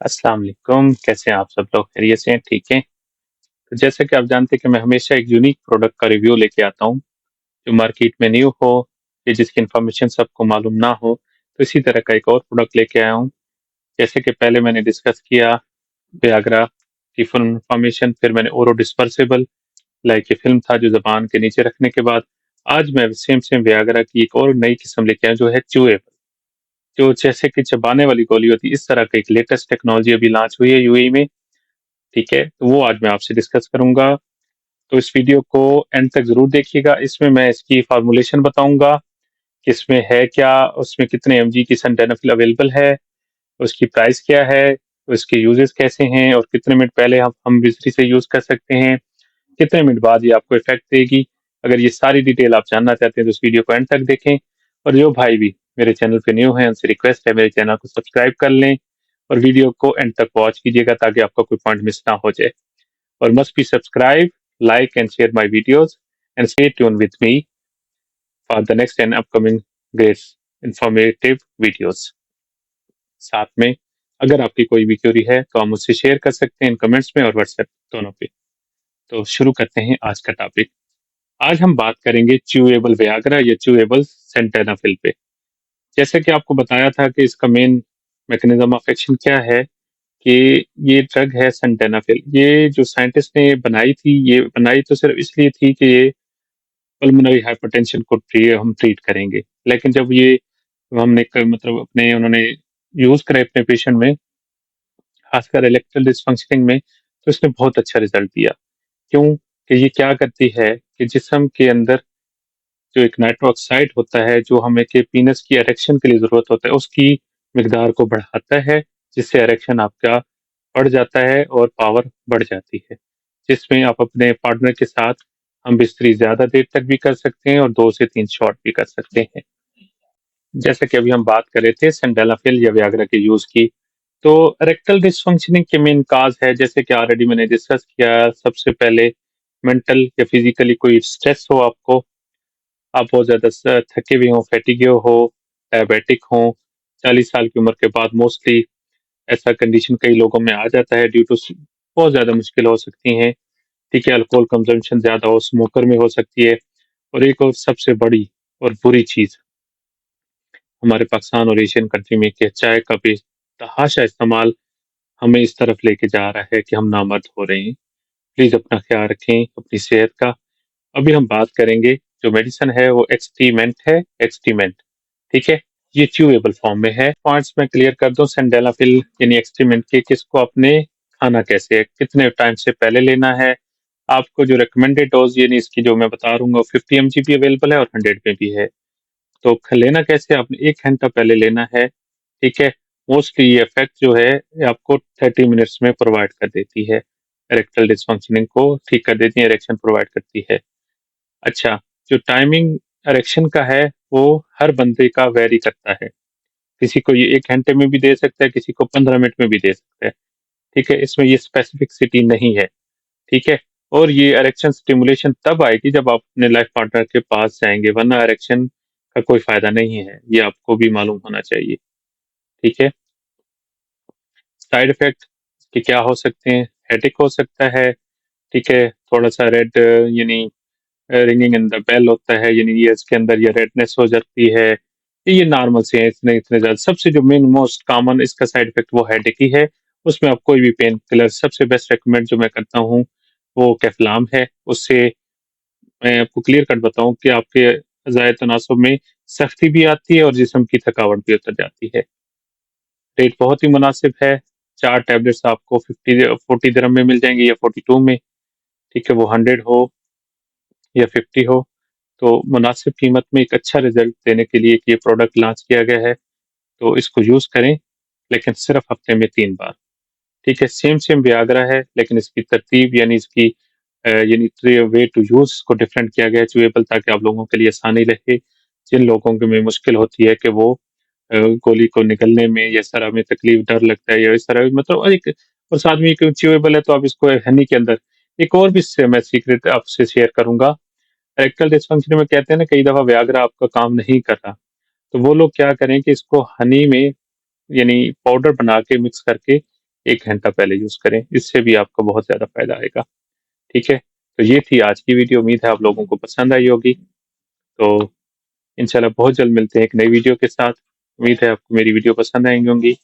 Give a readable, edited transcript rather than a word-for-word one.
अस्सलाम वालेकुम, कैसे हैं आप सब लोग? खैरियत से हैं, ठीक हैं? तो जैसा कि आप जानते हैं कि मैं हमेशा एक यूनिक प्रोडक्ट का रिव्यू लेके आता हूँ, जो मार्केट में न्यू हो या जिसकी इन्फॉर्मेशन सबको मालूम ना हो, तो इसी तरह का एक और प्रोडक्ट लेके आया हूँ। जैसे कि पहले मैंने डिस्कस किया वियाग्रा की फुल इन्फॉर्मेशन, फिर मैंने ओरो डिस्पर्सिबल लाइक ये फ़िल्म था जो ज़बान के नीचे रखने के बाद, आज मैं सेम वियाग्रा की एक और नई किस्म लेके आया हूँ, जो है च्यूएबल, जो जैसे कि चबाने वाली गोली होती है, इस तरह का एक लेटेस्ट टेक्नोलॉजी अभी लॉन्च हुई है यूएई में। ठीक है? तो वो आज मैं आपसे डिस्कस करूँगा। तो इस वीडियो को एंड तक ज़रूर देखिएगा। इसमें मैं इसकी फ़ॉर्मूलेशन बताऊँगा कि इसमें है क्या, उसमें कितने एमजी की सिल्डेनाफिल अवेलेबल है, उसकी प्राइस क्या है, उसके यूजेस कैसे हैं और कितने मिनट पहले हम बिजली से यूज़ कर सकते हैं, कितने मिनट बाद ये आपको इफ़ेक्ट देगी। अगर ये सारी डिटेल आप जानना चाहते हैं तो इस वीडियो को एंड तक देखें और जो भाई भी मेरे चैनल पे न्यू हैं उनसे रिक्वेस्ट है मेरे चैनल को सब्सक्राइब कर लें और वीडियो को एंड तक वॉच कीजिएगा ताकि आपका कोई पॉइंट मिस ना हो जाए। or must be subscribe, like and share my videos and stay tuned with me for the next and upcoming great informative videos. साथ में अगर आपकी कोई भी क्वेरी है तो आप मुझसे शेयर कर सकते हैं इन कमेंट्स में और व्हाट्सएप दोनों पे। तो शुरू करते हैं आज का टॉपिक। आज हम बात करेंगे च्यूएबल वियाग्रा या च्यूएबल सेंटेनाफिल पे। जैसे कि आपको बताया था कि इसका मेन मैकेनिज्म ऑफ एक्शन क्या है कि ये ड्रग है सिल्डेनाफिल। ये जो साइंटिस्ट ने बनाई थी, ये बनाई तो सिर्फ इसलिए थी कि ये पल्मोनरी हाइपरटेंशन को हम ट्रीट करेंगे। लेकिन जब ये हमने मतलब अपने उन्होंने यूज़ करे अपने पेशेंट में, खासकर इरेक्टाइल डिसफंक्शनिंग में, तो इसने बहुत अच्छा रिज़ल्ट दिया। क्यों? कि ये क्या करती है कि जिस्म के अंदर जो एक नाइट्रो ऑक्साइड होता है, जो हमें के पीनस की इरेक्शन के लिए ज़रूरत होता है, उसकी मिकदार को बढ़ाता है, जिससे इरेक्शन आपका बढ़ जाता है और पावर बढ़ जाती है। जिसमें आप अपने पार्टनर के साथ हम बिस्तरी ज़्यादा देर तक भी कर सकते हैं और 2 से 3 शॉट भी कर सकते हैं। जैसा कि अभी हम बात कर रहे थे सिल्डेनाफिल या वियाग्रा के यूज़ की, तो इरेक्टल डिसफंक्शनिंग के मेन कॉज़ है, जैसे कि ऑलरेडी मैंने डिस्कस किया, सबसे पहले मेंटल या फिज़िकली कोई स्ट्रेस हो आपको, आप बहुत ज़्यादा थके हुए हों, फैटिगे हो, डायबिटिक हों, 40 साल की उम्र के बाद मोस्टली ऐसा कंडीशन कई लोगों में आ जाता है ड्यू टू बहुत ज़्यादा मुश्किल हो सकती हैं। ठीक है, अल्कोहल कंज़म्पशन ज़्यादा हो, स्मोकर में हो सकती है और एक और सबसे बड़ी और बुरी चीज़ हमारे पाकिस्तान और एशियन कंट्री में कि चाय का बेतहाशा इस्तेमाल हमें इस तरफ लेके जा रहा है कि हम नामर्द हो रहे हैं। प्लीज़ अपना ख़्याल रखें, अपनी सेहत का। अभी हम बात करेंगे, जो मेडिसिन है वो एक्सटीमेंट है, एक्सटीमेंट, ठीक है? ये च्यूएबल फॉर्म में है। पॉइंट्स मैं क्लियर कर दूँ सिल्डेनाफिल यानी एक्सटीमेंट के, किसको आपने खाना कैसे है, कितने टाइम से पहले लेना है, आपको जो रिकमेंडेड डोज़ यानी इसकी जो मैं बता रहूँगा 50 एमजी भी अवेलेबल है और 100 में भी है। तो लेना कैसे है, आपने 1 घंटा पहले लेना है, ठीक है? मोस्टली ये इफ़ेक्ट जो है ये आपको 30 मिनट्स में प्रोवाइड कर देती है। इरेक्टल डिसफंक्शनिंग को ठीक कर देती है, इरेक्शन प्रोवाइड करती है। अच्छा, जो टाइमिंग इरेक्शन का है, वो हर बंदे का वैरी करता है। किसी को ये 1 घंटे में भी दे सकता है, किसी को 15 मिनट में भी दे सकता है, ठीक है? इसमें ये स्पेसिफिसिटी नहीं है, ठीक है? और ये इरेक्शन स्टिमुलेशन तब आएगी जब आप अपने लाइफ पार्टनर के पास जाएँगे, वरना इरेक्शन का कोई फ़ायदा नहीं है, ये आपको भी मालूम होना चाहिए, ठीक है? साइड इफ़ेक्ट के क्या हो सकते हैं? हेडेक हो सकता है, ठीक है? थोड़ा-सा रेड यानी रिंगिंग इन द बेल होता है, यानी ईयर्स के अंदर ये रेडनेस हो जाती है। ये नॉर्मल से हैं, इतने इतने ज़्यादा। सबसे जो मेन मोस्ट कॉमन इसका साइड इफ़ेक्ट वो हेडेक ही है। उसमें आप कोई भी पेन किलर, सबसे बेस्ट रिकमेंड जो मैं करता हूँ, वो कैफ़लाम है। उससे मैं आपको क्लियर कट बताऊँ कि आपके अज़ाए तनासुब में सख्ती भी आती है और जिस्म की थकावट भी उतर जाती है। रेट बहुत ही मुनासिब है, 4 टैबलेट्स आपको 40 दिरहम में मिल जाएँगी या 42 में, ठीक है? वो 100 हो या 50 हो, तो मुनासिब कीमत में एक अच्छा रिज़ल्ट देने के लिए ये प्रोडक्ट लॉन्च किया गया है, तो इसको यूज़ करें, लेकिन सिर्फ़ हफ़्ते में 3 बार, ठीक है? सेम वियाग्रा है, लेकिन इसकी तरतीब यानी इसकी यानी वे टू यूज़ इसको डिफरेंट किया गया है च्यूएबल, ताकि आप लोगों के लिए आसानी रहे। जिन लोगों के में मुश्किल होती है कि वो गोली को निगलने में या इस तरह में तकलीफ, डर लगता है या इस तरह मतलब एक और साथ में ये च्यूएबल है तो आप इसको हनी के अंदर एक और भी इससे मैं सीक्रेट आपसे शेयर करूँगा। इरेक्टाइल डिसफंक्शन में कहते हैं ना, कई दफ़ा वियाग्रा आपका काम नहीं कर रहा, तो वो लोग क्या करें कि इसको हनी में यानी पाउडर बना के मिक्स करके 1 घंटा पहले यूज़ करें, इससे भी आपको बहुत ज़्यादा फ़ायदा आएगा, ठीक है? तो ये थी आज की वीडियो, उम्मीद है आप लोगों को पसंद आई होगी। तो इंशाल्लाह बहुत जल्द मिलते हैं एक नई वीडियो के साथ। उम्मीद है आपको मेरी वीडियो पसंद आएँगी होंगी।